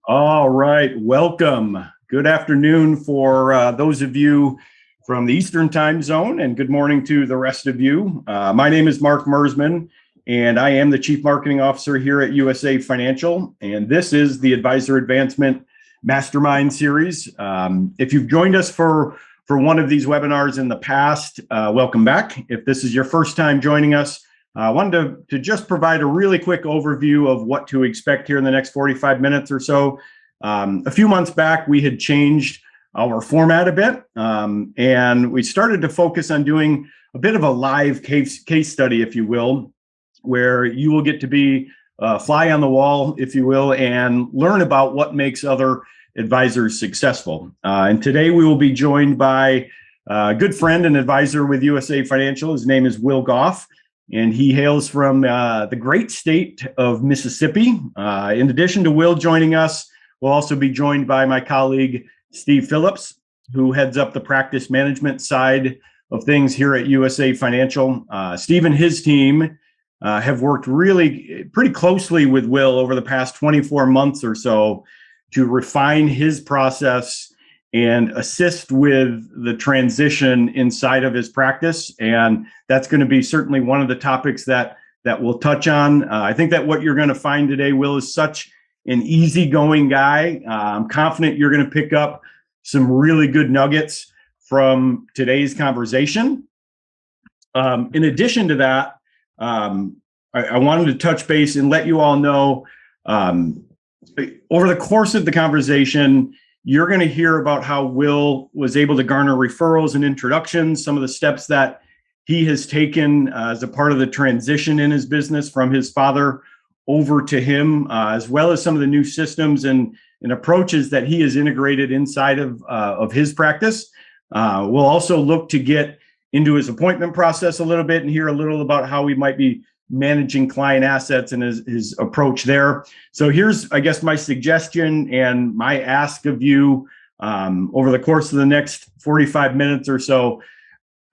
All right, welcome. Good afternoon for those of you from the Eastern time zone, and good morning to the rest of you. My name is Mark Mersman, and I am the Chief Marketing Officer here at USA Financial, and this is the Advisor Advancement Mastermind Series. If you've joined us for one of these webinars in the past, welcome back. If this is your first time joining us, I wanted to just provide a really quick overview of what to expect here in the next 45 minutes or so. A few months back, we had changed our format a bit, and we started to focus on doing a bit of a live case study, if you will, where you will get to be a fly on the wall, if you will, and learn about what makes other advisors successful. And today we will be joined by a good friend and advisor with USA Financial. His name is Will Goff, and he hails from the great state of Mississippi. In addition to Will joining us, we'll also be joined by my colleague, Steve Phillips, who heads up the practice management side of things here at USA Financial. Steve and his team have worked really pretty closely with Will over the past 24 months or so to refine his process and assist with the transition inside of his practice. And that's going to be certainly one of the topics that we'll touch on. I think that what you're going to find today, Will, is such an easygoing guy. I'm confident you're going to pick up some really good nuggets from today's conversation. In addition to that, I wanted to touch base and let you all know, over the course of the conversation, you're going to hear about how Will was able to garner referrals and introductions, some of the steps that he has taken as a part of the transition in his business from his father over to him, as well as some of the new systems and approaches that he has integrated inside of his practice. We'll also look to get into his appointment process a little bit and hear a little about how we might be managing client assets and his approach there. So here's, I guess, my suggestion and my ask of you over the course of the next 45 minutes or so.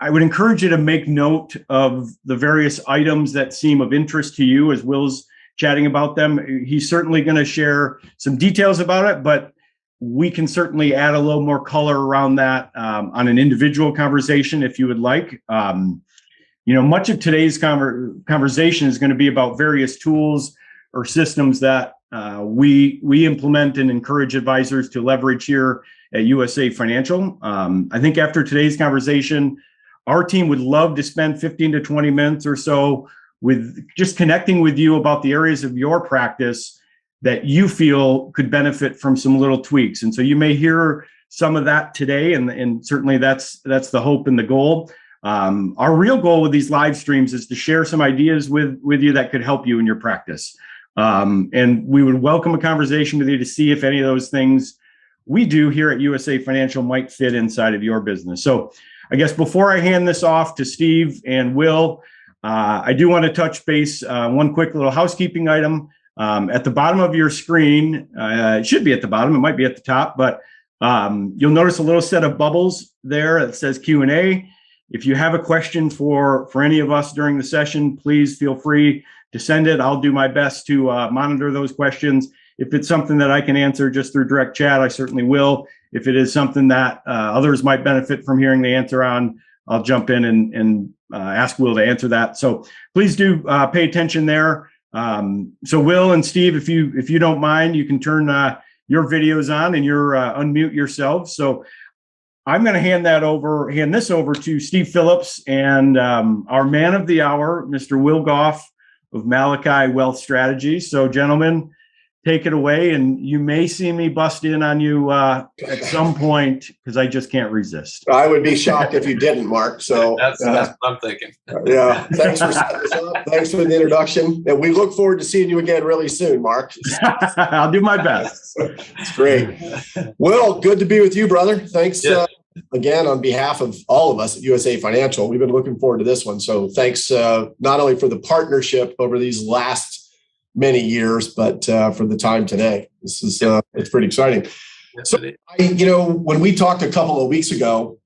I would encourage you to make note of the various items that seem of interest to you as Will's chatting about them. He's certainly going to share some details about it, but we can certainly add a little more color around that on an individual conversation if you would like. Much of today's conversation is going to be about various tools or systems that we implement and encourage advisors to leverage here at USA Financial. I think after today's conversation, our team would love to spend 15 to 20 minutes or so with just connecting with you about the areas of your practice that you feel could benefit from some little tweaks. And so you may hear some of that today, and certainly that's the hope and the goal. Our real goal with these live streams is to share some ideas with you that could help you in your practice. And we would welcome a conversation with you to see if any of those things we do here at USA Financial might fit inside of your business. So I guess before I hand this off to Steve and Will, I do want to touch base, one quick little housekeeping item. At the bottom of your screen, it should be at the bottom, it might be at the top, but you'll notice a little set of bubbles there that says Q&A. If you have a question for any of us during the session, please feel free to send it. I'll do my best to monitor those questions. If it's something that I can answer just through direct chat, I certainly will. If it is something that others might benefit from hearing the answer on, I'll jump in and ask Will to answer that. So please do pay attention there. So Will and Steve, if you don't mind, you can turn your videos on and you're unmute yourselves. So I'm going to hand this over to Steve Phillips and our man of the hour, Mr. Will Goff of Malachi Wealth Strategies. So gentlemen, take it away, and you may see me bust in on you at some point because I just can't resist. I would be shocked if you didn't, Mark. So that's what I'm thinking. Yeah, thanks for setting this up. Thanks for the introduction, and we look forward to seeing you again really soon, Mark. I'll do my best. It's great. Will, good to be with you, brother. Thanks again on behalf of all of us at USA Financial. We've been looking forward to this one. So thanks not only for the partnership over these last many years, but for the time today. This is it's pretty exciting. So, when we talked a couple of weeks ago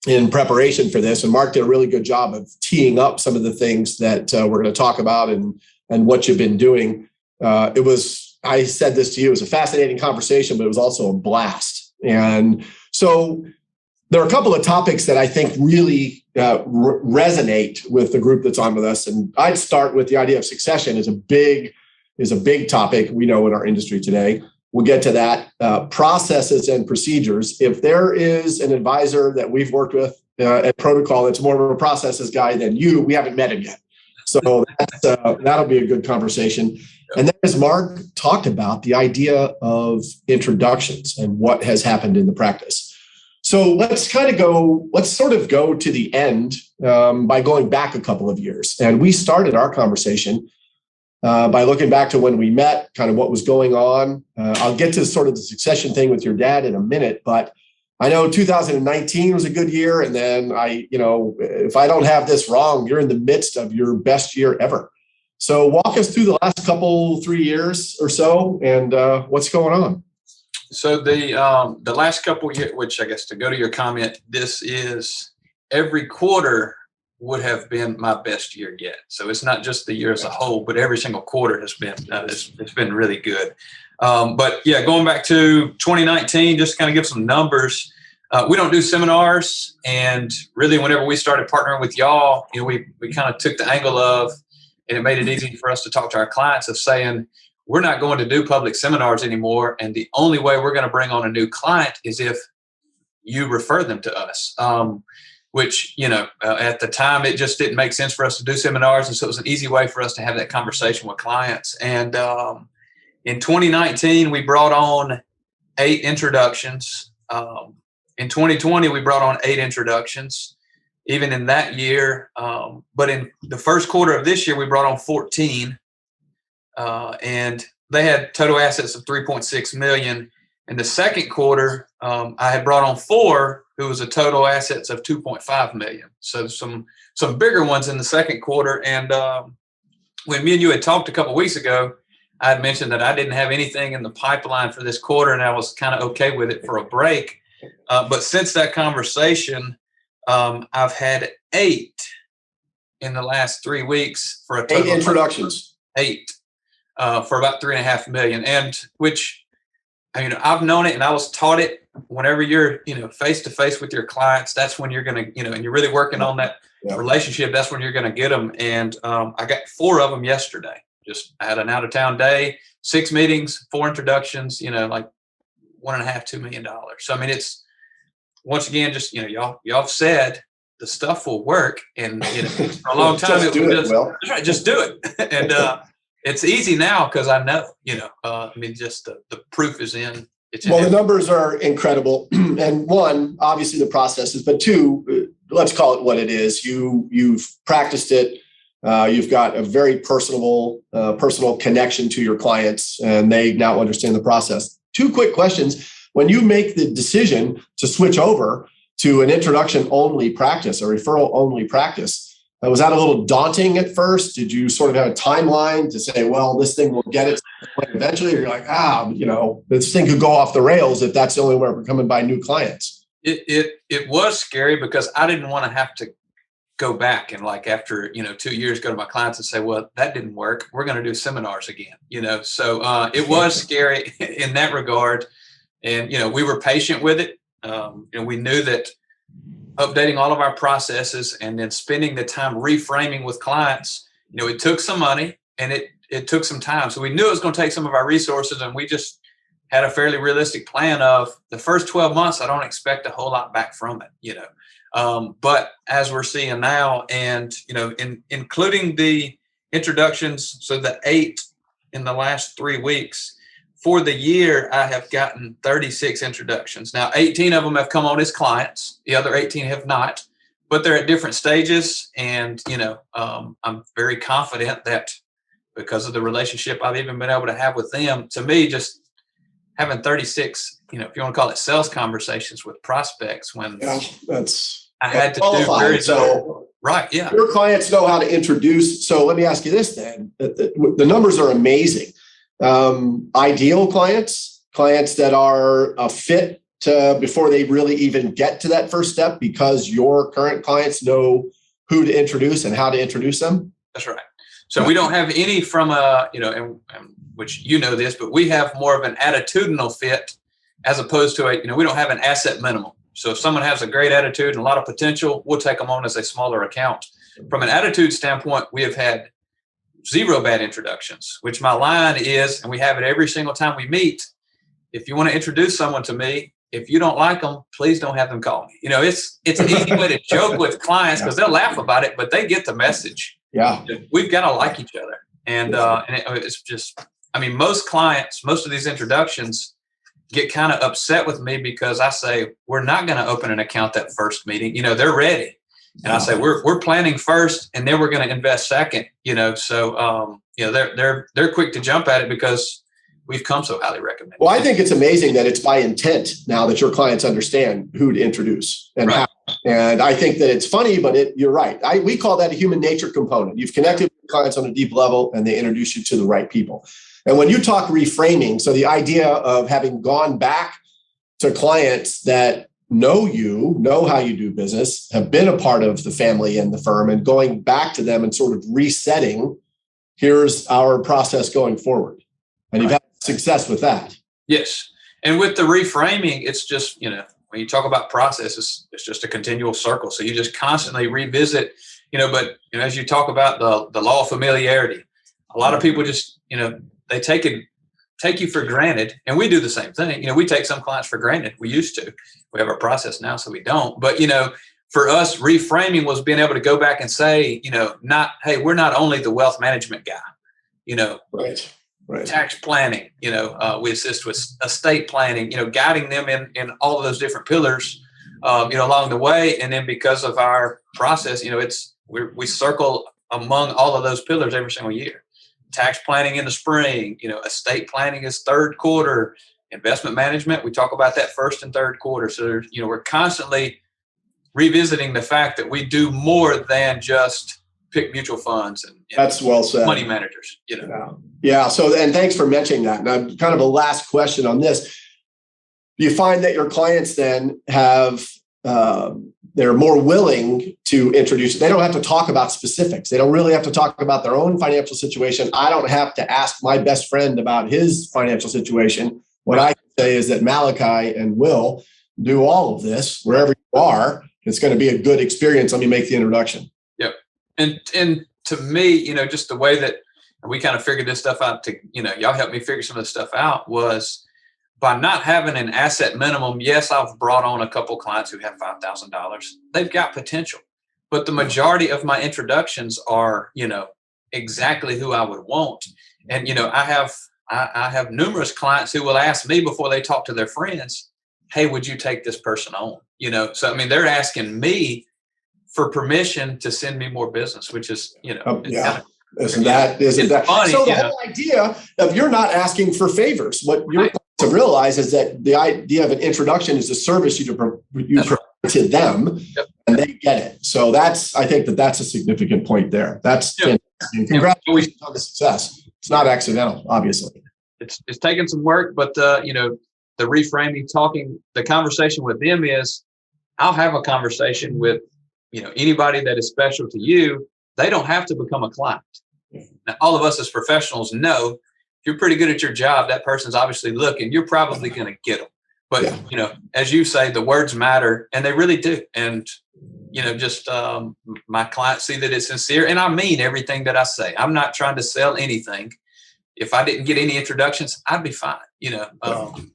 in preparation for this, and Mark did a really good job of teeing up some of the things that we're going to talk about and what you've been doing. It was I said this to you, it was a fascinating conversation, but it was also a blast. And so there are a couple of topics that I think really resonate with the group that's on with us. And I'd start with the idea of succession is a big topic we know in our industry today. We'll get to that. Processes and procedures. If there is an advisor that we've worked with at Protocol that's more of a processes guy than you, we haven't met him yet. So that'll be a good conversation. And then as Mark talked about, the idea of introductions and what has happened in the practice. So let's sort of go to the end by going back a couple of years. And we started our conversation by looking back to when we met, kind of what was going on. I'll get to sort of the succession thing with your dad in a minute, but I know 2019 was a good year. And then if I don't have this wrong, you're in the midst of your best year ever. So walk us through the last 3 years or so and what's going on. So the last couple of years, which I guess to go to your comment, this is every quarter would have been my best year yet. So it's not just the year as a whole, but every single quarter has been, it's been really good. But yeah, going back to 2019, just to kind of give some numbers, we don't do seminars. And really whenever we started partnering with y'all, we kind of took the angle of, and it made it easy for us to talk to our clients of saying, we're not going to do public seminars anymore. And the only way we're going to bring on a new client is if you refer them to us, which, at the time, it just didn't make sense for us to do seminars. And so it was an easy way for us to have that conversation with clients. And in 2019, we brought on 8 introductions. In 2020, we brought on 8 introductions, even in that year. But in the first quarter of this year, we brought on 14. And they had total assets of 3.6 million. In the second quarter, I had brought on 4 who was a total assets of 2.5 million. So some bigger ones in the second quarter. And when me and you had talked a couple of weeks ago, I had mentioned that I didn't have anything in the pipeline for this quarter, and I was kind of okay with it for a break. But since that conversation, I've had 8 in the last 3 weeks for a total 8 introductions. 8. For about 3.5 million, and which, I've known it and I was taught it. Whenever you're, face to face with your clients, that's when you're going to, and you're really working on that relationship. That's when you're going to get them. And I got 4 of them yesterday. I had an out of town day, 6 meetings, 4 introductions. Like $1.5, $2 million. So it's once again, just y'all said the stuff will work, and for a long time just do it, and. It's easy now because I know, just the proof is in. The numbers are incredible. And 1, obviously the processes, but 2, let's call it what it is. You've practiced it. You've got a very personal connection to your clients, and they now understand the process. 2 quick questions. When you make the decision to switch over to an introduction only practice, a referral only practice, was that a little daunting at first? Did you sort of have a timeline to say, well, this thing will get it eventually? Or you're like, this thing could go off the rails if that's the only way we're coming by new clients? It was scary because I didn't want to have to go back and after, 2 years, go to my clients and say, well, that didn't work. We're going to do seminars again, So it was scary in that regard. And, we were patient with it. We knew that updating all of our processes and then spending the time reframing with clients, it took some money and it took some time. So we knew it was going to take some of our resources, and we just had a fairly realistic plan of the first 12 months. I don't expect a whole lot back from it, but as we're seeing now, and, including the introductions, so the 8 in the last 3 weeks, for the year, I have gotten 36 introductions. Now, 18 of them have come on as clients. The other 18 have not, but they're at different stages. And, I'm very confident that because of the relationship I've even been able to have with them, to me, just having 36, if you want to call it sales conversations with prospects, when I had to do very so. Right. Yeah. Your clients know how to introduce. So let me ask you this then. The numbers are amazing. Ideal clients that are a fit before they really even get to that first step, because your current clients know who to introduce and how to introduce them. That's right. So we don't have any from and which you know this, but we have more of an attitudinal fit as opposed to we don't have an asset minimum. So if someone has a great attitude and a lot of potential, we'll take them on as a smaller account. From an attitude standpoint, we have had 0 bad introductions, which my line is, and we have it every single time we meet. If you want to introduce someone to me, if you don't like them, please don't have them call me. It's an easy way to joke with clients because they'll laugh about it, but they get the message. Yeah. We've got to like each other. And it's just, most clients, most of these introductions get kind of upset with me because I say, we're not going to open an account that first meeting. They're ready. And I say, we're planning first and then we're going to invest second, so, they're quick to jump at it because we've come so highly recommended. Well, I think it's amazing that it's by intent now that your clients understand who to introduce and how. And I think that it's funny, but you're right. We call that a human nature component. You've connected with clients on a deep level and they introduce you to the right people. And when you talk reframing, so the idea of having gone back to clients that know how you do business, have been a part of the family and the firm, and going back to them and sort of resetting, here's our process going forward. And you've had success with that. Yes. And with the reframing, it's just, when you talk about processes, it's just a continual circle. So you just constantly revisit, but as you talk about the law of familiarity, a lot of people just, they take you for granted. And we do the same thing. We take some clients for granted. We used to. We have our process now, so we don't. But, for us, reframing was being able to go back and say, hey, we're not only the wealth management guy, Right. tax planning, we assist with estate planning, guiding them in all of those different pillars, along the way. And then because of our process, we circle among all of those pillars every single year. Tax planning in the spring, estate planning is third quarter, investment management, we talk about that first and third quarter. So, we're constantly revisiting the fact that we do more than just pick mutual funds and that's well said. Money managers, Yeah. So, and thanks for mentioning that. And I'm kind of a last question on this. Do you find that your clients then have, they're more willing to introduce, they don't have to talk about specifics. They don't really have to talk about their own financial situation. I don't have to ask my best friend about his financial situation. What I can say is that Malachi and Will do all of this wherever you are. It's going to be a good experience. Let me make the introduction. Yep. And to me, just the way that we kind of figured this stuff out y'all helped me figure some of this stuff out was by not having an asset minimum. Yes, I've brought on a couple clients who have $5,000. They've got potential, but the majority of my introductions are, exactly who I would want. And, I have numerous clients who will ask me before they talk to their friends, hey, would you take this person on? So, they're asking me for permission to send me more business, which is, Isn't that funny? So the whole idea of you're not asking for favors. What you're to realize is that the idea of an introduction is a service you provide to them, and they get it. So I think that's a significant point there. That's fantastic. Congratulations on the success. It's not accidental, obviously. It's taken some work, but the reframing, the conversation with them is, I'll have a conversation with anybody that is special to you. They don't have to become a client. Now, all of us as professionals know if you're pretty good at your job, that person's obviously looking, you're probably going to get them. But, as you say, the words matter, and they really do. And, my clients see that it's sincere, and I mean everything that I say. I'm not trying to sell anything. If I didn't get any introductions, I'd be fine.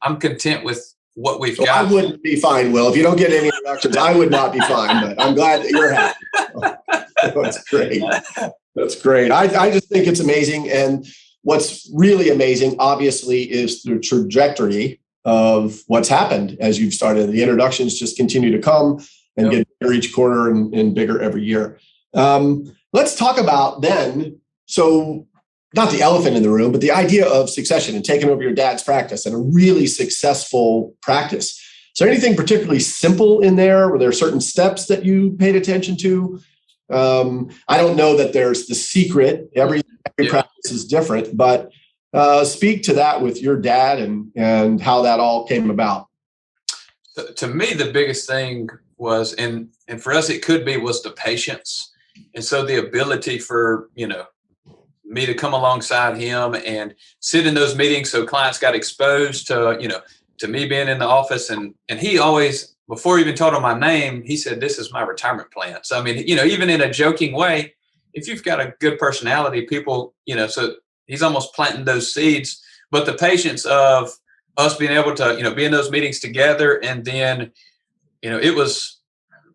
I'm content with what we've got. I wouldn't be fine, Will. If you don't get any introductions, I would not be fine, but I'm glad that you're happy. That's great. That's great. I just think it's amazing. And what's really amazing, obviously, is the trajectory of what's happened as you've started. The introductions just continue to come and get bigger each quarter and bigger every year. Let's talk about then, so not the elephant in the room, but the idea of succession and taking over your dad's practice and a really successful practice. Is there anything particularly simple in there? Were there certain steps that you paid attention to? I don't know that there's the secret. Every practice is different, but speak to that with your dad and how that all came about. To me, the biggest thing was, and for us, was the patience. And so the ability for, me to come alongside him and sit in those meetings. So clients got exposed to, to me being in the office, and he always, before he even told him my name, he said, "This is my retirement plan." So, I mean, even in a joking way, if you've got a good personality, people, so he's almost planting those seeds. But the patience of us being able to, be in those meetings together, and then, it was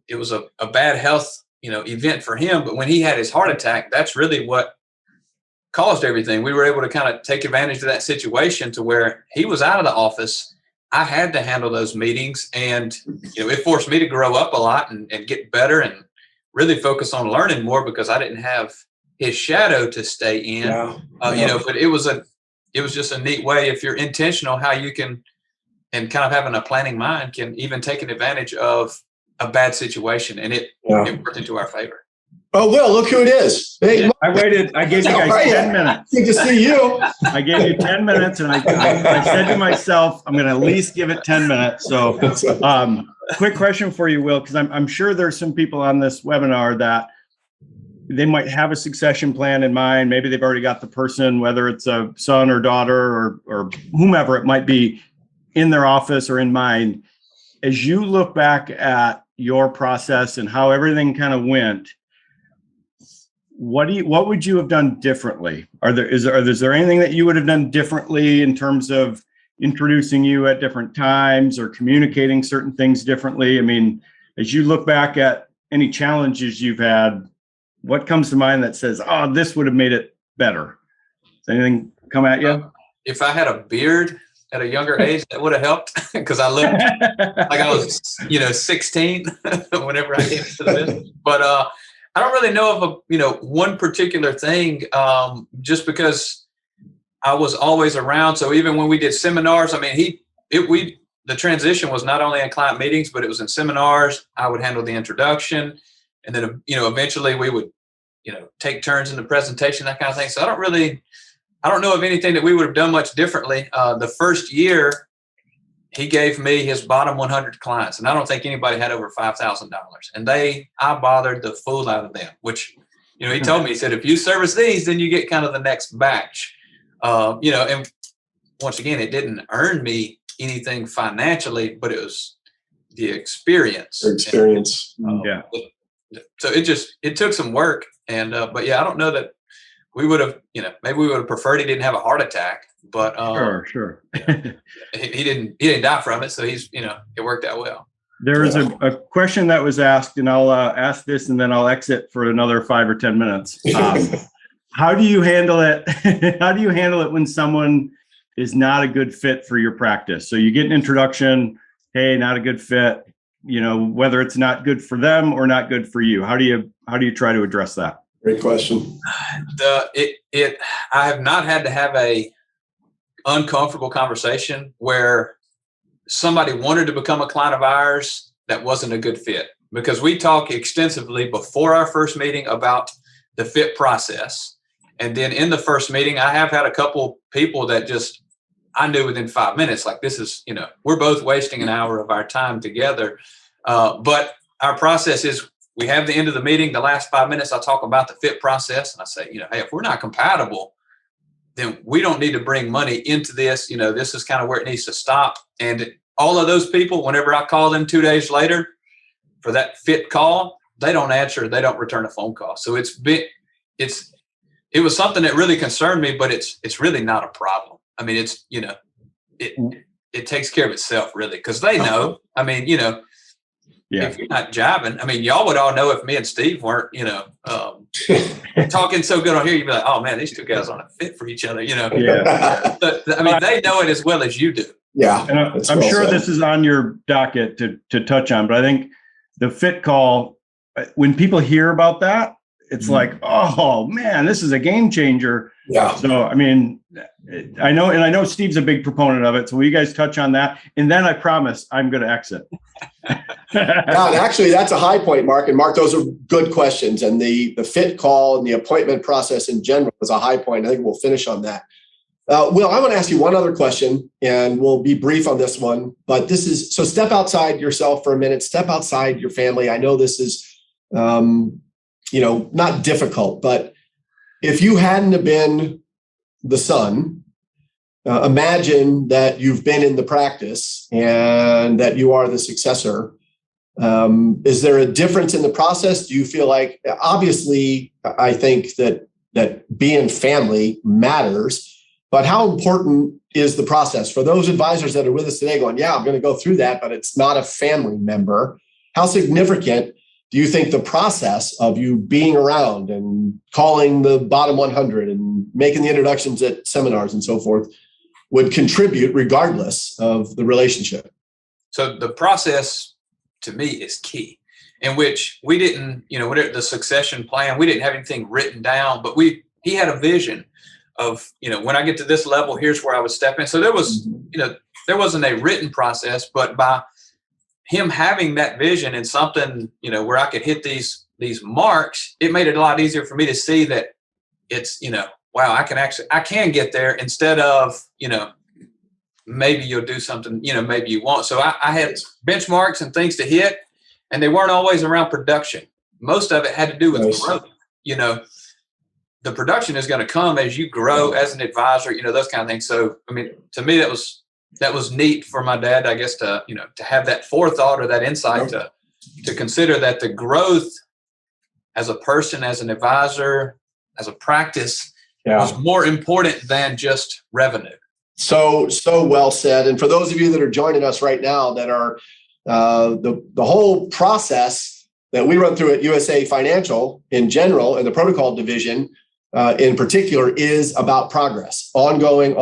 a bad health, event for him. But when he had his heart attack, that's really what caused everything. We were able to kind of take advantage of that situation to where he was out of the office. I had to handle those meetings, and, it forced me to grow up a lot and get better and really focus on learning more, because I didn't have his shadow to stay in, but it was just a neat way, if you're intentional, how you can, and kind of having a planning mind, can even take an advantage of a bad situation, and it worked into our favor. Oh, Will, look who it is. Hey, I waited. I gave you guys 10 minutes. Good to see you. I gave you 10 minutes, and I said to myself, I'm going to at least give it 10 minutes. So quick question for you, Will, because I'm sure there's some people on this webinar that they might have a succession plan in mind. Maybe they've already got the person, whether it's a son or daughter or whomever it might be, in their office or in mind. As you look back at your process and how everything kind of went, what would you have done differently? Is there anything that you would have done differently in terms of introducing you at different times or communicating certain things differently? I mean, as you look back at any challenges you've had, what comes to mind that says, "Oh, this would have made it better"? Does anything come at you? If I had a beard at a younger age, that would have helped, because I looked like I was, 16 whenever I came to the business. But I don't really know of one particular thing, just because I was always around. So even when we did seminars, I mean, the transition was not only in client meetings, but it was in seminars. I would handle the introduction, and then, eventually we would, take turns in the presentation, that kind of thing. So I don't know of anything that we would have done much differently. The first year, he gave me his bottom 100 clients, and I don't think anybody had over $5,000. And I bothered the fool out of them, which, he told me, he said, "If you service these, then you get kind of the next batch." And once again, it didn't earn me anything financially, but it was the experience. So it took some work. And, but yeah, I don't know that we would have, maybe we would have preferred he didn't have a heart attack, but sure. He didn't die from it. So he's, it worked out well. There is a question that was asked, and I'll ask this and then I'll exit for another 5 or 10 minutes. How do you handle it? How do you handle it when someone is not a good fit for your practice? So you get an introduction, hey, not a good fit, whether it's not good for them or not good for you. How do you try to address that? Great question. I have not had to have a uncomfortable conversation where somebody wanted to become a client of ours that wasn't a good fit, because we talk extensively before our first meeting about the fit process. And then in the first meeting, I have had a couple people that just, I knew within 5 minutes, like, this is, we're both wasting an hour of our time together. But our process is, we have the end of the meeting, the last 5 minutes, I talk about the fit process. And I say, hey, if we're not compatible, then we don't need to bring money into this. This is kind of where it needs to stop. And all of those people, whenever I call them 2 days later for that fit call, they don't answer. They don't return a phone call. So it was something that really concerned me, but it's really not a problem. I mean, it takes care of itself, really, because they know. I mean, if you're not jiving, I mean, y'all would all know if me and Steve weren't, talking so good on here, you'd be like, "Oh man, these two guys aren't a fit for each other." Yeah. I mean, they know it as well as you do. Yeah. And I'm sure this is on your docket to touch on, but I think the fit call, when people hear about that, it's like, "Oh man, this is a game changer." Yeah. So, I mean, I know Steve's a big proponent of it. So will you guys touch on that? And then I promise I'm going to exit. Actually, that's a high point, Mark. And Mark, those are good questions. And the fit call and the appointment process in general is a high point. I think we'll finish on that. Will, I want to ask you one other question, and we'll be brief on this one. But so step outside yourself for a minute. Step outside your family. I know this is, not difficult, but if you hadn't have been the son, imagine that you've been in the practice and that you are the successor. Is there a difference in the process? Do you feel like, obviously, I think that being family matters, but how important is the process for those advisors that are with us today going, yeah, I'm going to go through that, but it's not a family member? How significant do you think the process of you being around and calling the bottom 100 and making the introductions at seminars and so forth would contribute regardless of the relationship? So the process to me is key, in which we didn't, the succession plan, we didn't have anything written down, but he had a vision of, when I get to this level, here's where I would step in. So there was, there wasn't a written process, but by him having that vision and something, where I could hit these marks, it made it a lot easier for me to see that it's, wow, I can get there, instead of, maybe you'll do something, maybe you won't. So I had benchmarks and things to hit, and they weren't always around production. Most of it had to do with growth. The production is going to come as you grow as an advisor, those kind of things. So, I mean, to me, that was neat for my dad, I guess, to have that forethought or that insight to consider that the growth as a person, as an advisor, as a practice was more important than just revenue. So well said. And for those of you that are joining us right now, that are the whole process that we run through at USA Financial in general, and the protocol division in particular, is about progress, ongoing,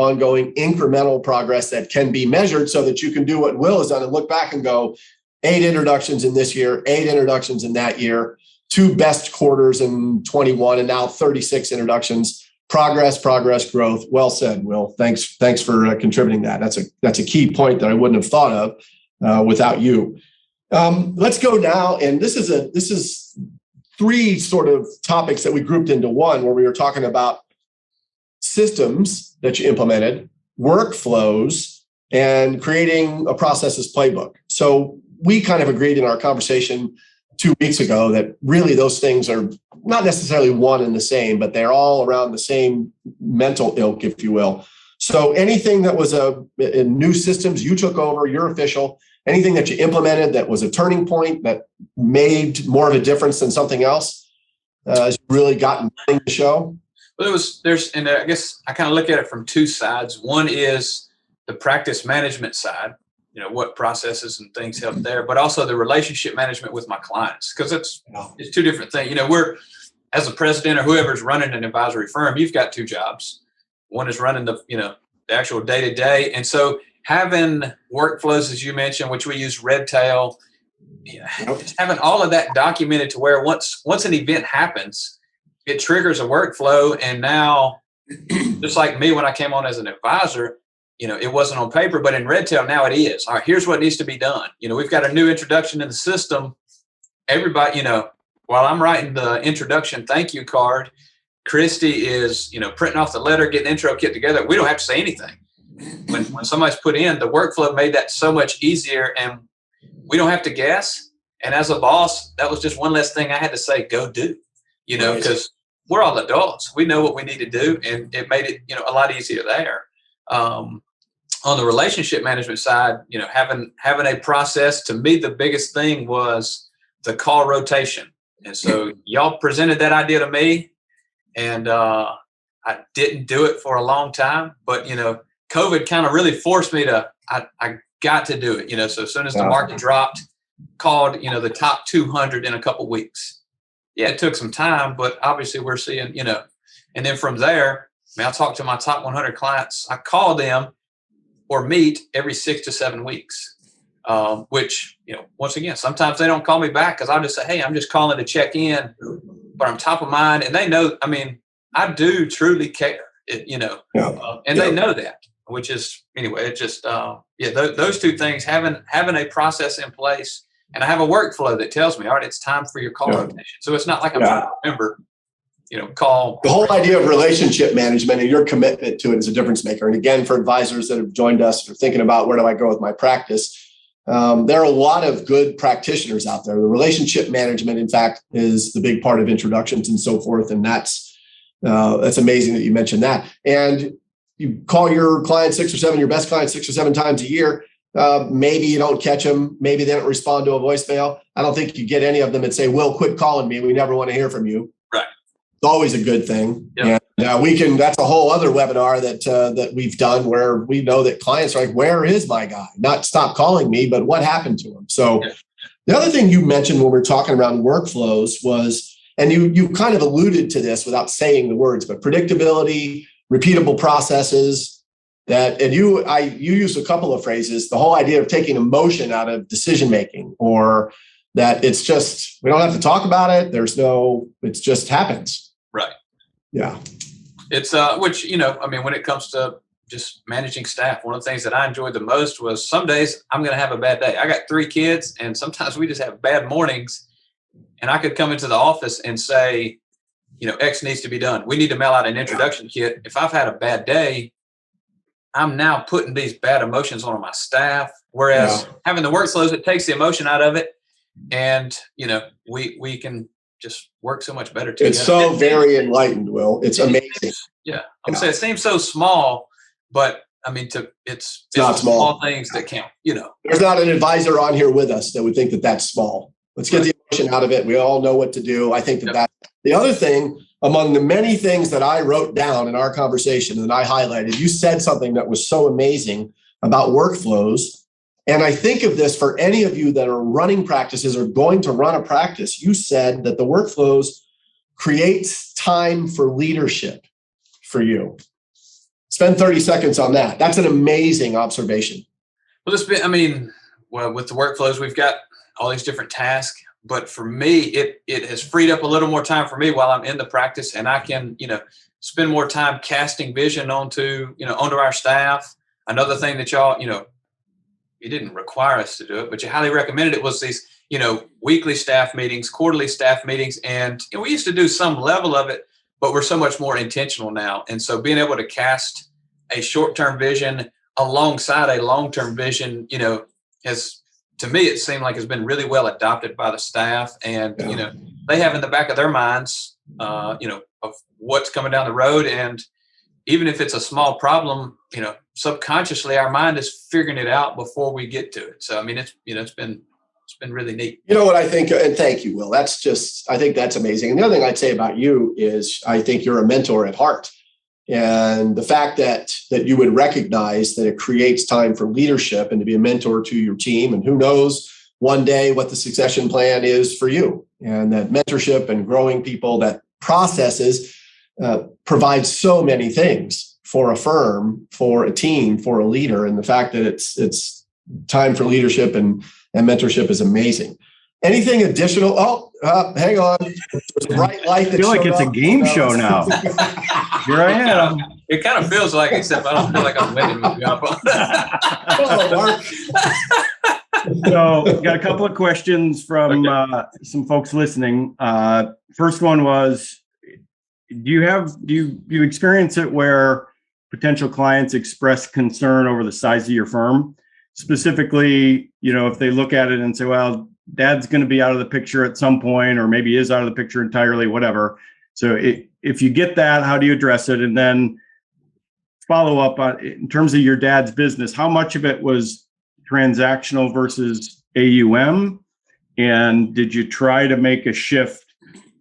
incremental progress that can be measured, so that you can do what Will has done and look back and go, 8 introductions in this year, 8 introductions in that year, 2 best quarters in 21, and now 36 introductions. Progress, growth. Well said, Will. Thanks for contributing that. That's a key point that I wouldn't have thought of without you. Let's go now, and this is 3 sort of topics that we grouped into one, where we were talking about systems that you implemented, workflows, and creating a processes playbook. So we kind of agreed in our conversation 2 weeks ago that really those things are not necessarily one and the same, but they're all around the same mental ilk, if you will. So anything that was in new systems you took over, you're official, anything that you implemented that was a turning point that made more of a difference than something else, has really gotten the show? Well, and I guess I kind of look at it from 2 sides. One is the practice management side, what processes and things help there, but also the relationship management with my clients, because it's 2 different things. We're, as a president or whoever's running an advisory firm, you've got 2 jobs. One is running the actual day-to-day. And so having workflows, as you mentioned, which we use Redtail, having all of that documented to where once an event happens, it triggers a workflow. And now, just like me when I came on as an advisor, it wasn't on paper, but in Redtail now it is. All right, here's what needs to be done. We've got a new introduction in the system. Everybody, while I'm writing the introduction thank you card, Christy is, printing off the letter, getting the intro kit together. We don't have to say anything. When somebody's put in, the workflow made that so much easier, and we don't have to guess. And as a boss, that was just one less thing I had to say, go do, because we're all adults. We know what we need to do, and it made it, a lot easier there. On the relationship management side, having a process, to me, the biggest thing was the call rotation. And so y'all presented that idea to me, and I didn't do it for a long time, but, COVID kind of really forced me to, I got to do it, so as soon as the market dropped, called, the top 200 in a couple of weeks. Yeah, it took some time, but obviously we're seeing, and then from there, I talk to my top 100 clients. I call them or meet every 6 to 7 weeks, which, once again, sometimes they don't call me back because I'll just say, hey, I'm just calling to check in, but I'm top of mind. And they know, I do truly care, and they know that, which is, anyway, it just, those 2 things, having a process in place, and I have a workflow that tells me, all right, it's time for your call rotation. So it's not like I'm trying to remember, call. The whole idea of relationship management and your commitment to it is a difference maker. And again, for advisors that have joined us or thinking about where do I go with my practice, there are a lot of good practitioners out there. The relationship management, in fact, is the big part of introductions and so forth. And that's That's amazing that you mentioned that. And you call your client your best client 6 or 7 times a year. Maybe you don't catch them. Maybe they don't respond to a voicemail. I don't think you get any of them that say, "Will, quit calling me. We never want to hear from you." Right. It's always a good thing. Yep. And that's a whole other webinar that we've done where we know that clients are like, "Where is my guy? Not stop calling me, but what happened to him?" So the other thing you mentioned when we were talking around workflows was, and you kind of alluded to this without saying the words, but predictability, repeatable processes. You used a couple of phrases, the whole idea of taking emotion out of decision making, or that it's just, we don't have to talk about it. It just happens. Right. Yeah. It's which, when it comes to just managing staff, one of the things that I enjoyed the most was some days I'm going to have a bad day. I got 3 kids, and sometimes we just have bad mornings, and I could come into the office and say, X needs to be done. We need to mail out an introduction kit. If I've had a bad day, I'm now putting these bad emotions on my staff. Whereas having the workflows, it takes the emotion out of it. And, we can just work so much better together. It's so very enlightened, Will. It's amazing. Yeah. I'm saying it seems so small, but it's not small things that count, There's not an advisor on here with us that would think that that's small. Let's get the emotion out of it. We all know what to do. I think that the other thing, among the many things that I wrote down in our conversation and I highlighted, you said something that was so amazing about workflows. And I think of this for any of you that are running practices or going to run a practice. You said that the workflows create time for leadership for you. Spend 30 seconds on that. That's an amazing observation. Well, with the workflows, we've got all these different tasks. But for me, it has freed up a little more time for me while I'm in the practice, and I can, spend more time casting vision onto our staff. Another thing that y'all, you didn't require us to do it, but you highly recommended it, was these, weekly staff meetings, quarterly staff meetings. And we used to do some level of it, but we're so much more intentional now. And so being able to cast a short-term vision alongside a long-term vision, to me, it seemed like it's been really well adopted by the staff, and they have in the back of their minds, of what's coming down the road. And even if it's a small problem, subconsciously our mind is figuring it out before we get to it. So it's been really neat. You know what I think, and thank you, Will. I think that's amazing. And the other thing I'd say about you is I think you're a mentor at heart. And the fact that you would recognize that it creates time for leadership and to be a mentor to your team, and who knows one day what the succession plan is for you, and that mentorship and growing people, that processes provide so many things for a firm, for a team, for a leader. And the fact that it's time for leadership and mentorship is amazing. Anything additional? Hang on. There's a bright light. I feel like it's a game show now. Here I am. It kind of feels like, except I don't feel like I'm winning with you. So, got a couple of questions from some folks listening. First one was, do you experience it where potential clients express concern over the size of your firm? Specifically, if they look at it and say, well, Dad's going to be out of the picture at some point, or maybe is out of the picture entirely, whatever. So if you get that, how do you address it? And then follow up on, in terms of your dad's business, how much of it was transactional versus AUM? And did you try to make a shift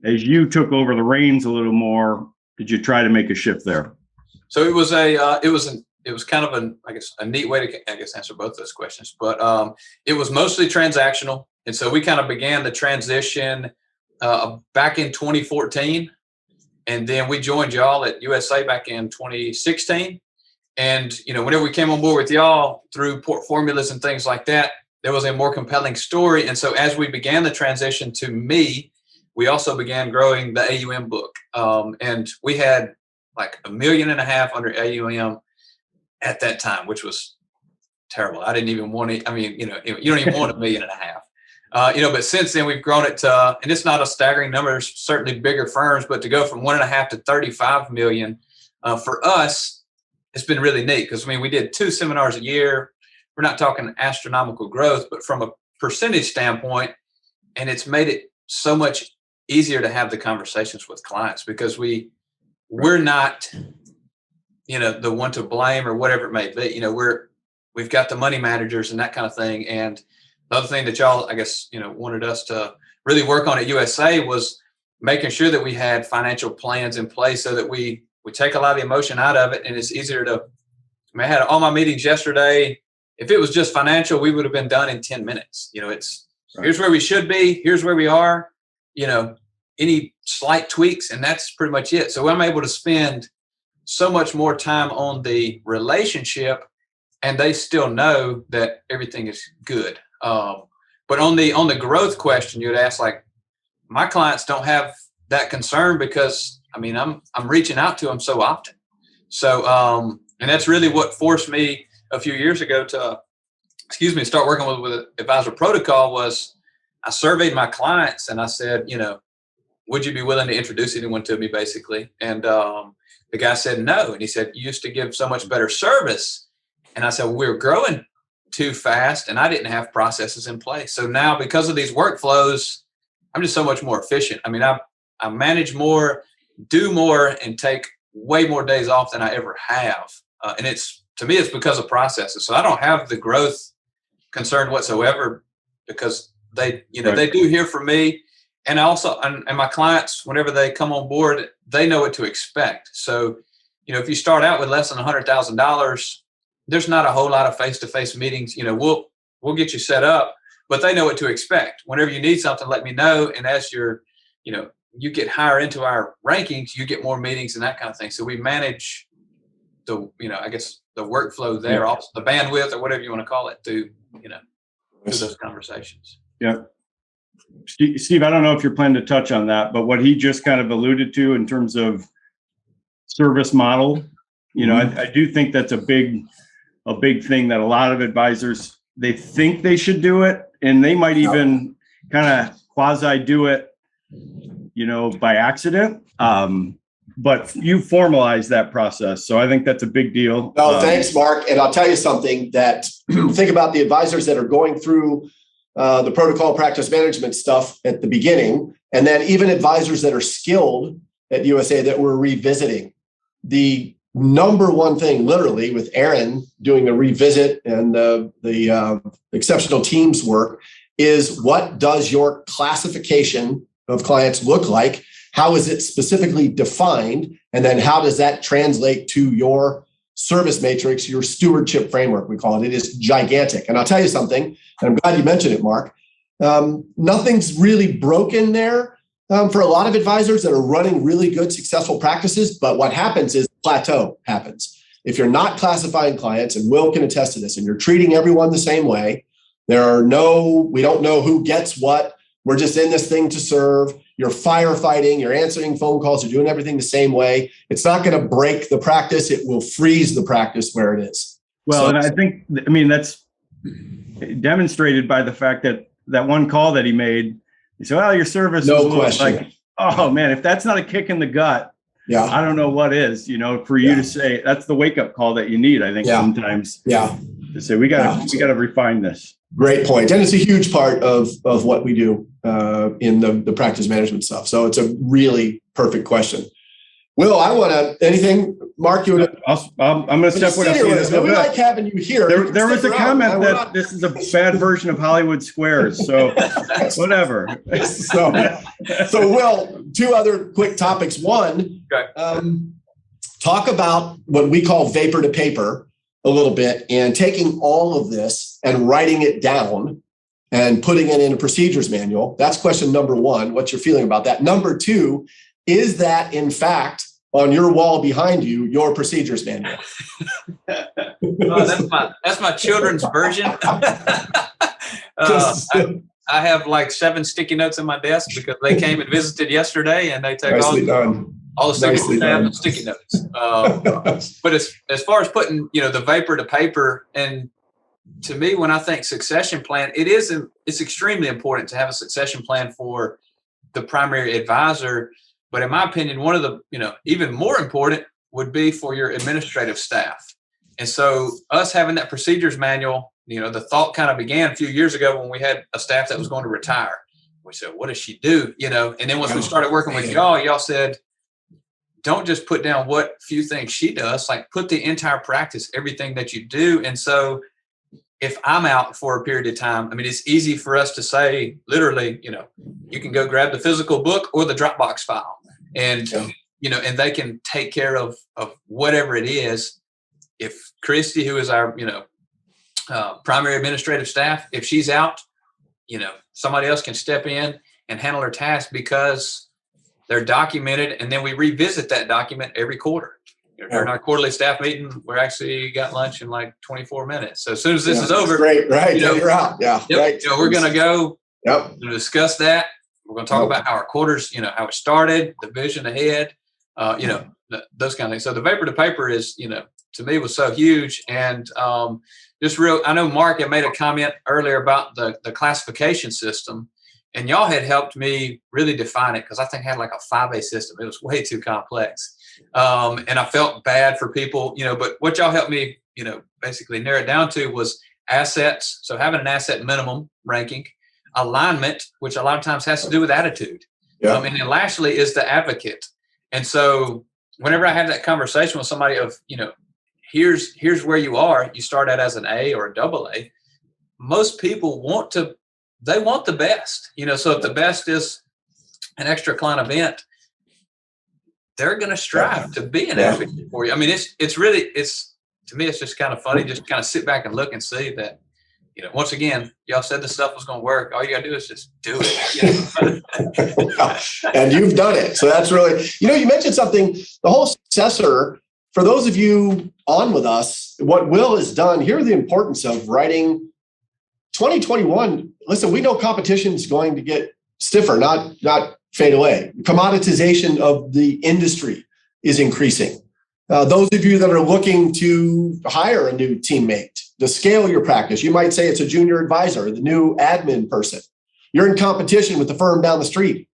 as you took over the reins a little more? Did you try to make a shift there? So it was kind of a neat way to, answer both those questions, but it was mostly transactional. And so we kind of began the transition back in 2014. And then we joined y'all at USA back in 2016. And, whenever we came on board with y'all through port formulas and things like that, there was a more compelling story. And so as we began the transition to me, we also began growing the AUM book. And we had like $1.5 million under AUM at that time, which was terrible. I didn't even want it. You don't even want $1.5 million. But since then we've grown it to, and it's not a staggering number, there's certainly bigger firms, but to go from 1.5 to 35 million, for us, it's been really neat because we did 2 seminars a year. We're not talking astronomical growth, but from a percentage standpoint, and it's made it so much easier to have the conversations with clients because we we're not, the one to blame or whatever it may be. We've got the money managers and that kind of thing. And the other thing that y'all, I guess, wanted us to really work on at USA was making sure that we had financial plans in place so that we take a lot of the emotion out of it. And it's easier to, I had all my meetings yesterday. If it was just financial, we would have been done in 10 minutes. It's right. Here's where we should be. Here's where we are, any slight tweaks, and that's pretty much it. So I'm able to spend so much more time on the relationship, and they still know that everything is good. But on the growth question, you would ask, like, my clients don't have that concern because I'm reaching out to them so often. So, and that's really what forced me a few years ago to, start working with Advisor Protocol. Was I surveyed my clients and I said, would you be willing to introduce anyone to me, basically? And the guy said no. And he said, you used to give so much better service. And I said, well, we were growing too fast and I didn't have processes in place. So now, because of these workflows, I'm just so much more efficient. I manage more, do more, and take way more days off than I ever have. And to me, it's because of processes. So I don't have the growth concern whatsoever, because they do hear from me. And also, and my clients, whenever they come on board, they know what to expect. So, if you start out with less than $100,000, there's not a whole lot of face-to-face meetings. We'll get you set up, but they know what to expect. Whenever you need something, let me know. And as you get higher into our rankings, you get more meetings and that kind of thing. So we manage the workflow there, also the bandwidth or whatever you want to call it, through those conversations. Yeah. Steve, I don't know if you're planning to touch on that, but what he just kind of alluded to in terms of service model, I do think that's a big thing that a lot of advisors, they think they should do it, and they might even kind of quasi do it, by accident. But you formalize that process. So I think that's a big deal. No, thanks, Mark. And I'll tell you something that think about the advisors that are going through the protocol practice management stuff at the beginning, and then even advisors that are skilled at USA that we're revisiting. The number one thing, literally, with Aaron doing the revisit and the exceptional teams work, is what does your classification of clients look like? How is it specifically defined? And then how does that translate to your service matrix, your stewardship framework, we call it? It is gigantic. And I'll tell you something, and I'm glad you mentioned it, Mark. Nothing's really broken there for a lot of advisors that are running really good, successful practices. But what happens is plateau happens. If you're not classifying clients, and Will can attest to this, and you're treating everyone the same way, we don't know who gets what. We're just in this thing to serve. You're firefighting, you're answering phone calls, you're doing everything the same way. It's not going to break the practice. It will freeze the practice where it is. Well, and I think, that's demonstrated by the fact that one call that he made, he said, well, your service is like, oh man, if that's not a kick in the gut, I don't know what is, for you to say. That's the wake up call that you need, I think, sometimes. To say, we got to refine this. Great point. And it's a huge part of what we do in the practice management stuff. So it's a really perfect question. Will, I want to, anything, Mark, you would. I'm going to step away. We like having you here. There was a comment that this is a bad version of Hollywood Squares. So whatever. So Will, two other quick topics. One, talk about what we call vapor to paper a little bit, and taking all of this and writing it down and putting it in a procedures manual. That's question number one. What's your feeling about that? Number two, is that in fact on your wall behind you, your procedures manual? That's my children's version. I have like 7 sticky notes in my desk because they came and visited yesterday, and they take all the sticky notes. But as far as putting, the vapor to paper, and to me, when I think succession plan, it's extremely important to have a succession plan for the primary advisor. But in my opinion, one of the, even more important would be for your administrative staff. And so us having that procedures manual, the thought kind of began a few years ago when we had a staff that was going to retire. We said, what does she do? And then once we started working with y'all said, don't just put down what few things she does, like put the entire practice, everything that you do. And so if I'm out for a period of time, I mean, it's easy for us to say, literally, you can go grab the physical book or the Dropbox file, and, and they can take care of whatever it is. If Christy, who is our, primary administrative staff, if she's out, somebody else can step in and handle her task because they're documented. And then we revisit that document every quarter. During our quarterly staff meeting, we're actually got lunch in like 24 minutes. So as soon as this is over, great, right? You're out. Yeah, right. We're going to go to discuss that. We're going to talk about how our quarters, how it started, the vision ahead, those kind of things. So the vapor to paper is, to me was so huge. And I know Mark had made a comment earlier about the classification system, and y'all had helped me really define it because I think I had like a 5A system. It was way too complex. And I felt bad for people, but what y'all helped me, basically narrow it down to was assets. So having an asset minimum ranking, alignment, which a lot of times has to do with attitude. And then lastly is the advocate. And so whenever I have that conversation with somebody of, here's where you are, you start out as an A or a double A. Most people want the best, so if the best is an extra client event, they're going to strive to be an advocate for you. I mean, it's really, to me, it's just kind of funny, just kind of sit back and look and see that, once again, y'all said the stuff was going to work. All you got to do is just do it. And you've done it. So that's really, you mentioned something, the whole successor, for those of you on with us, what Will has done, here the importance of writing 2021. Listen, we know competition is going to get stiffer, not fade away. Commoditization of the industry is increasing. Those of you that are looking to hire a new teammate, to scale your practice, you might say it's a junior advisor, the new admin person. You're in competition with the firm down the street.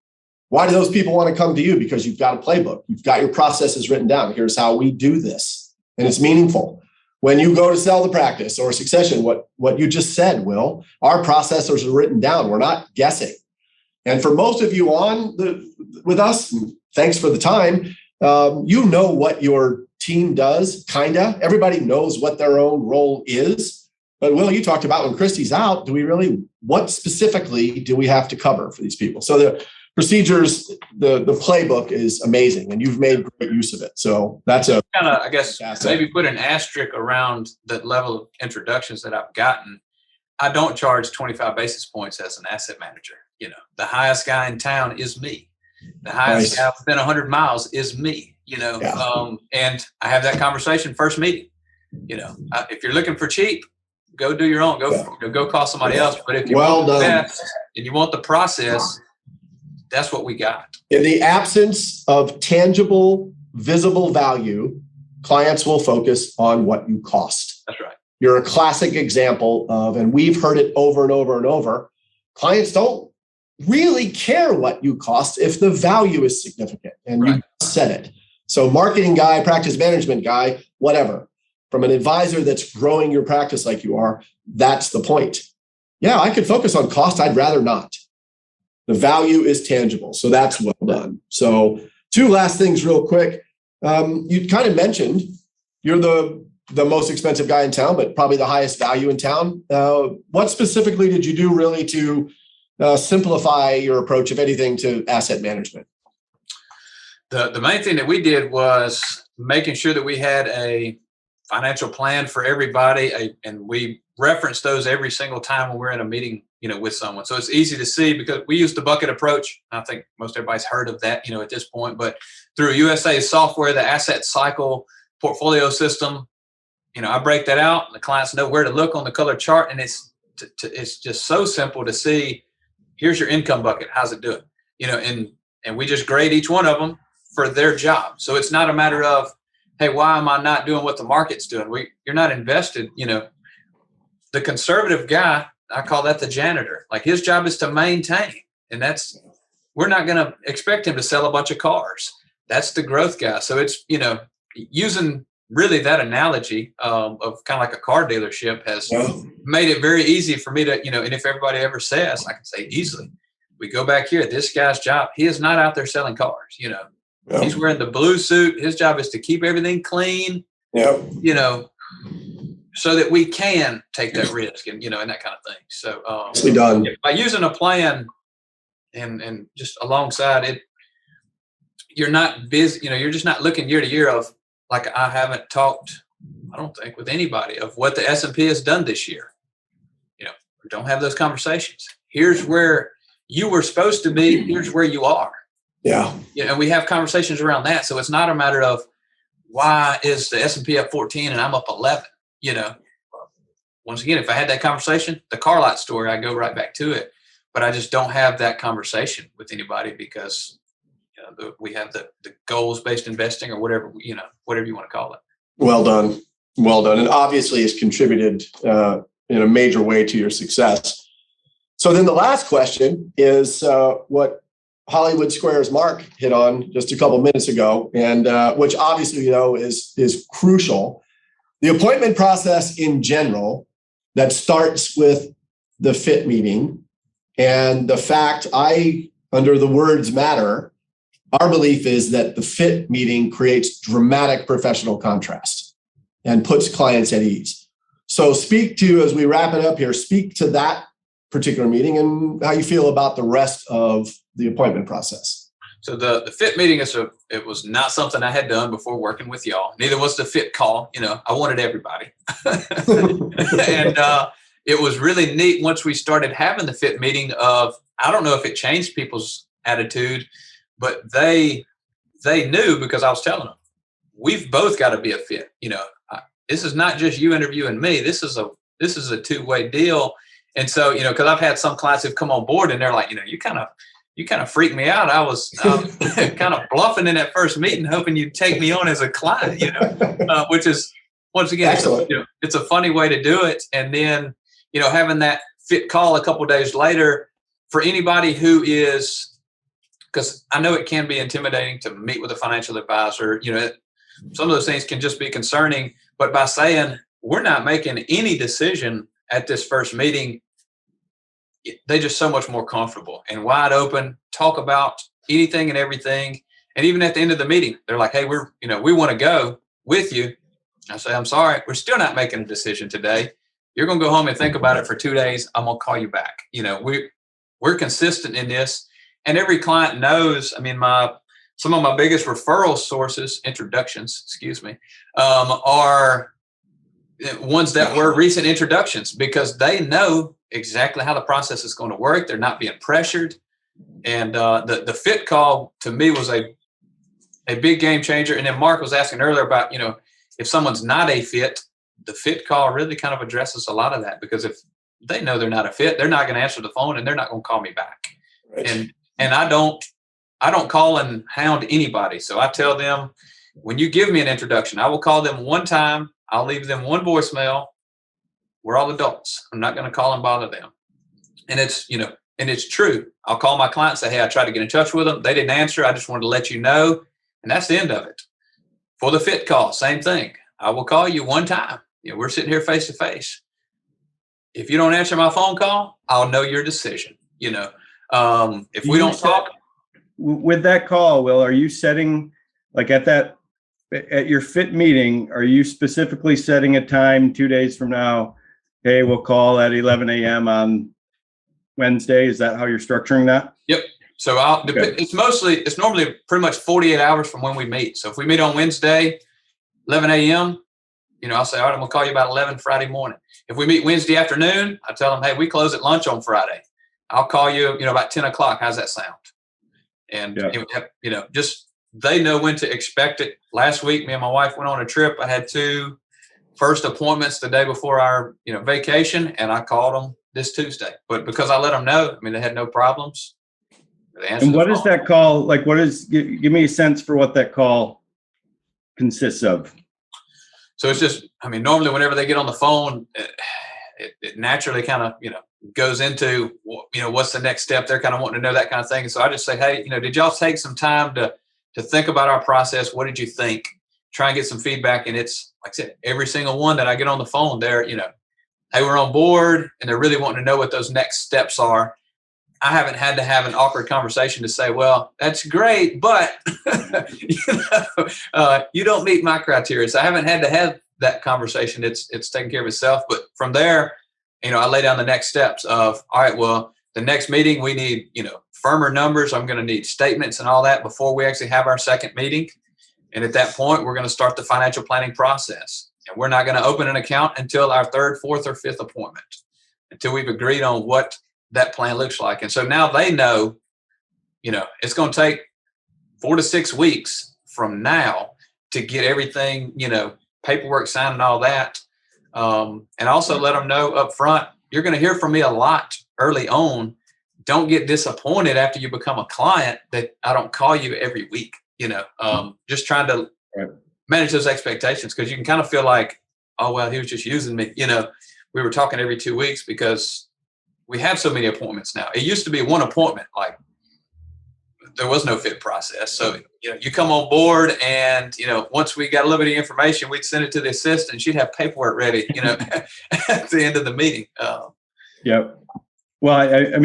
Why do those people want to come to you? Because you've got a playbook. You've got your processes written down. Here's how we do this. And it's meaningful. When you go to sell the practice or succession, what you just said, Will, our processes are written down. We're not guessing. And for most of you with us, thanks for the time, what your team does, kinda. Everybody knows what their own role is. But Will, you talked about when Christy's out, what specifically do we have to cover for these people? So the procedures, the playbook is amazing, and you've made great use of it. So that's a kind of, I guess, maybe put an asterisk around the level of introductions that I've gotten. I don't charge 25 basis points as an asset manager. The highest guy in town is me. The highest guy within 100 miles is me. And I have that conversation first meeting. If you're looking for cheap, go do your own. Go call somebody else. But if you want the best and you want the process, that's what we got. In the absence of tangible, visible value, clients will focus on what you cost. That's right. You're a classic example of, and we've heard it over and over and over, clients don't really care what you cost if the value is significant. And you said it. So marketing guy, practice management guy, whatever. From an advisor that's growing your practice like you are, that's the point. Yeah, I could focus on cost. I'd rather not. The value is tangible. So that's well done. So 2 last things real quick. You kind of mentioned you're the most expensive guy in town, but probably the highest value in town. What specifically did you do really to simplify your approach, if anything, to asset management? The main thing that we did was making sure that we had a financial plan for everybody, and we reference those every single time when we're in a meeting, with someone. So it's easy to see because we use the bucket approach. I think most everybody's heard of that, at this point, but through USA software, the asset cycle portfolio system, I break that out. The clients know where to look on the color chart, and it's just so simple to see. Here's your income bucket. How's it doing? And we just grade each one of them for their job. So it's not a matter of, hey, why am I not doing what the market's doing? You're not invested. The conservative guy, I call that the janitor. Like his job is to maintain, and we're not going to expect him to sell a bunch of cars. That's the growth guy. So it's, using really that analogy of kind of like a car dealership has made it very easy for me to, and if everybody ever says, I can say easily, we go back here, this guy's job, he is not out there selling cars. Yep. He's wearing the blue suit. His job is to keep everything clean, Yep. So that we can take that risk and, and that kind of thing. So done. by using a plan and just alongside it, you're not busy, you're just not looking year to year of, like, I haven't talked, I don't think, with anybody of what the S&P has done this year. Don't have those conversations. Here's where you were supposed to be. Here's where you are. Yeah. And we have conversations around that. So it's not a matter of why is the S&P up 14 and I'm up 11. Once again, if I had that conversation, the car lot story, I go right back to it. But I just don't have that conversation with anybody because we have the goals-based investing or whatever you want to call it. Well done. And obviously it's contributed in a major way to your success. So then the last question is what Hollywood Square's Mark hit on just a couple minutes ago, and which obviously, is crucial. The appointment process in general that starts with the fit meeting, and the fact under the words matter, our belief is that the fit meeting creates dramatic professional contrast and puts clients at ease. So as we wrap it up here, speak to that particular meeting and how you feel about the rest of the appointment process. So the fit meeting it was not something I had done before working with y'all. Neither was the fit call. I wanted everybody. And it was really neat once we started having the fit meeting of, I don't know if it changed people's attitude, but they knew because I was telling them, we've both got to be a fit. This is not just you interviewing me. This is a two-way deal. And so, because I've had some clients who've come on board and they're like, you kind of freaked me out. I was kind of bluffing in that first meeting, hoping you'd take me on as a client, which is, once again, it's a funny way to do it. And then, having that fit call a couple of days later for anybody who is, because I know it can be intimidating to meet with a financial advisor. Some of those things can just be concerning, but by saying we're not making any decision at this first meeting, they're just so much more comfortable and wide open, talk about anything and everything. And even at the end of the meeting, they're like, hey, we want to go with you. I say, I'm sorry, we're still not making a decision today. You're going to go home and think about it for 2 days. I'm going to call you back. We're consistent in this. And every client knows, some of my biggest referral sources, are ones that were recent introductions because they know exactly how the process is going to work. They're not being pressured. And the fit call to me was a big game changer. And then Mark was asking earlier about, if someone's not a fit, the fit call really kind of addresses a lot of that because if they know they're not a fit, they're not going to answer the phone and they're not going to call me back. Right. And I don't call and hound anybody. So I tell them, when you give me an introduction, I will call them one time. I'll leave them one voicemail. We're all adults. I'm not going to call and bother them. And it's true. I'll call my client and say, hey, I tried to get in touch with them. They didn't answer. I just wanted to let you know. And that's the end of it. For the fit call, same thing. I will call you one time. We're sitting here face to face. If you don't answer my phone call, I'll know your decision. If we don't talk. With that call, Will, are you setting, like at your fit meeting, are you specifically setting a time 2 days from now? Hey, we'll call at 11 a.m. on Wednesday. Is that how you're structuring that? Yep. So it's normally pretty much 48 hours from when we meet. So if we meet on Wednesday, 11 a.m., I'll say, all right, I'm going to call you about 11 Friday morning. If we meet Wednesday afternoon, I tell them, hey, we close at lunch on Friday. I'll call you, about 10 o'clock. How's that sound? And, just they know when to expect it. Last week, me and my wife went on a trip. I had 2 first appointments the day before our, vacation, and I called them this Tuesday. But because I let them know, they had no problems. And what is that call? Like, give me a sense for what that call consists of. So it's just, normally whenever they get on the phone, it naturally kind of, goes into, what's the next step? They're kind of wanting to know that kind of thing. And so I just say, hey, did y'all take some time to think about our process? What did you think? Try and get some feedback. And it's, like I said, every single one that I get on the phone, they're, hey, we're on board, and they're really wanting to know what those next steps are. I haven't had to have an awkward conversation to say, well, that's great, but you don't meet my criteria. So I haven't had to have that conversation. It's taken care of itself. But from there, I lay down the next steps of, all right, well, the next meeting, we need, firmer numbers. I'm going to need statements and all that before we actually have our second meeting. And at that point, we're going to start the financial planning process. And we're not going to open an account until our third, fourth, or fifth appointment, until we've agreed on what that plan looks like. And so now they know, it's going to take 4 to 6 weeks from now to get everything, paperwork signed and all that. And also let them know up front, you're going to hear from me a lot early on. Don't get disappointed after you become a client that I don't call you every week, just trying to manage those expectations, because you can kind of feel like, oh, well, he was just using me. We were talking every 2 weeks because we have so many appointments now. It used to be one appointment, like there was no fit process. So, you come on board and, once we got a little bit of information, we'd send it to the assistant. She'd have paperwork ready, at the end of the meeting. Yep. Well,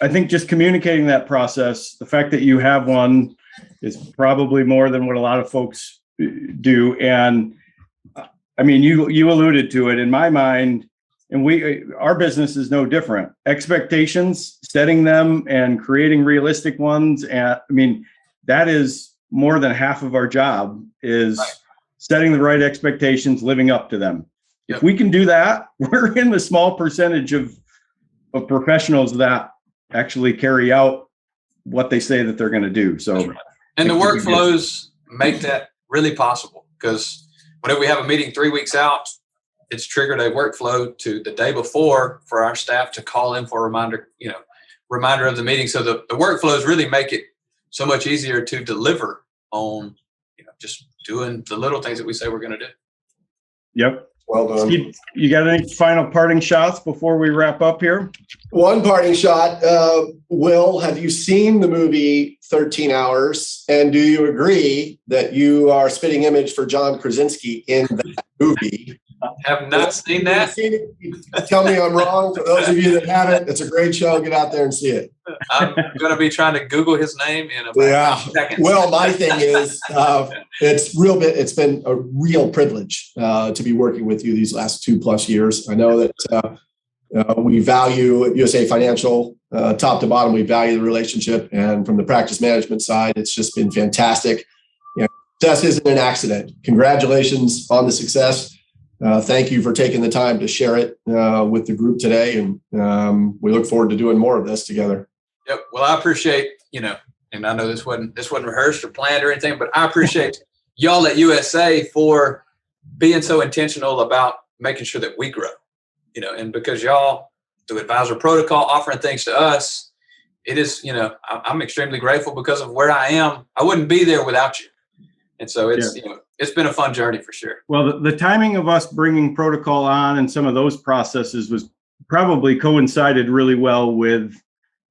I think just communicating that process, the fact that you have one is probably more than what a lot of folks do. And you alluded to it in my mind, and our business is no different. Expectations, setting them and creating realistic ones. And that is more than half of our job, is setting the right expectations, living up to them. Yep. If we can do that, we're in the small percentage of professionals that actually carry out what they say that they're going to do. So, and the workflows make that really possible, because whenever we have a meeting 3 weeks out, it's triggered a workflow to the day before for our staff to call in for a reminder of the meeting. So the workflows really make it so much easier to deliver on, just doing the little things that we say we're going to do. Yep. Well done. Steve, you got any final parting shots before we wrap up here? One parting shot. Will, have you seen the movie 13 Hours? And do you agree that you are spitting image for John Krasinski in that movie? Have not seen that. Tell me I'm wrong. For those of you that haven't, it's a great show. Get out there and see it. I'm going to be trying to Google his name in about seconds. Well, my thing is, it's been a real privilege to be working with you these last 2+ years. I know that we value at USA Financial, top to bottom, we value the relationship. And from the practice management side, it's just been fantastic. Success isn't an accident. Congratulations on the success. Thank you for taking the time to share it with the group today. And we look forward to doing more of this together. Yep. Well, I appreciate, and I know this wasn't rehearsed or planned or anything, but I appreciate y'all at USA for being so intentional about making sure that we grow, and because y'all do Advisor Protocol, offering things to us, it is, I'm extremely grateful because of where I am. I wouldn't be there without you. And so it's, it's been a fun journey for sure. Well, the timing of us bringing protocol on and some of those processes was probably coincided really well with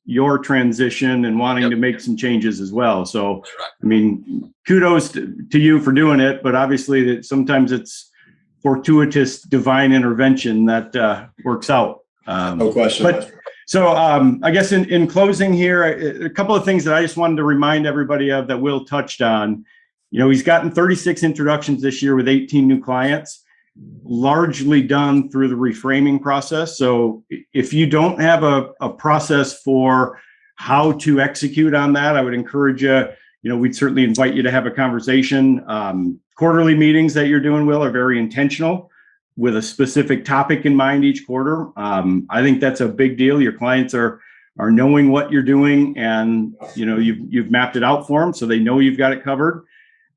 your transition and wanting to make some changes as well. So, kudos to you for doing it, but obviously sometimes it's fortuitous divine intervention that works out. No question. But so I guess in closing here, a couple of things that I just wanted to remind everybody of that Will touched on. He's gotten 36 introductions this year with 18 new clients, largely done through the reframing process. So if you don't have a process for how to execute on that, I would encourage you, we'd certainly invite you to have a conversation. Quarterly meetings that you're doing, Will, are very intentional with a specific topic in mind each quarter. I think that's a big deal. Your clients are knowing what you're doing, and you've mapped it out for them, so they know you've got it covered.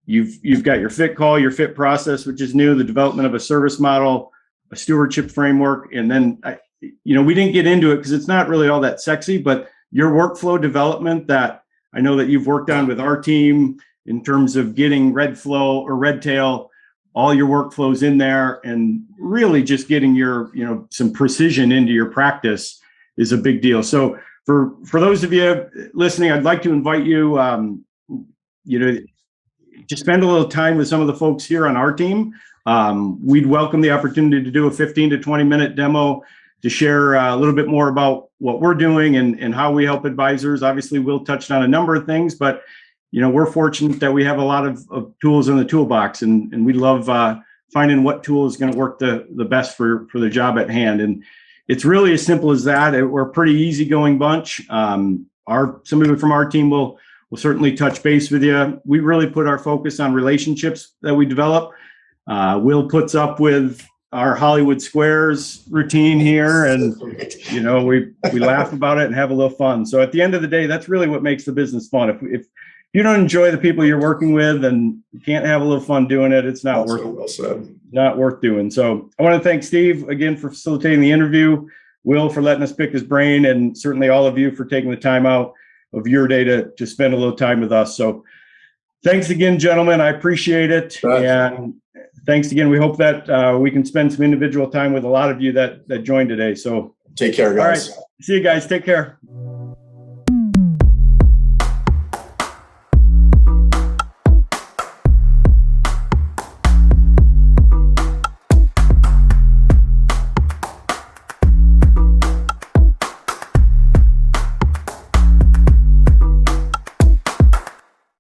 You've got your fit call, your fit process, which is new, the development of a service model, a stewardship framework. And then, we didn't get into it because it's not really all that sexy, but your workflow development that I know that you've worked on with our team in terms of getting red tail, all your workflows in there, and really just getting your, some precision into your practice is a big deal. So for those of you listening, I'd like to invite you, to spend a little time with some of the folks here on our team. We'd welcome the opportunity to do a 15 to 20 minute demo to share a little bit more about what we're doing and how we help advisors. Obviously, Will touched on a number of things, but we're fortunate that we have a lot of tools in the toolbox, and we love finding what tool is going to work the best for the job at hand. And it's really as simple as that. We're a pretty easygoing bunch. Somebody from our team will certainly touch base with you. We really put our focus on relationships that we develop. Will puts up with our Hollywood Squares routine here, and we laugh about it and have a little fun. So at the end of the day, that's really what makes the business fun. If you don't enjoy the people you're working with and you can't have a little fun doing it, it's not worth doing. So I want to thank Steve again for facilitating the interview, Will for letting us pick his brain, and certainly all of you for taking the time out of your day to spend a little time with us. So thanks again, gentlemen. I appreciate it. Right. And thanks again. We hope that we can spend some individual time with a lot of you that joined today. So take care, guys. All right. See you guys. Take care.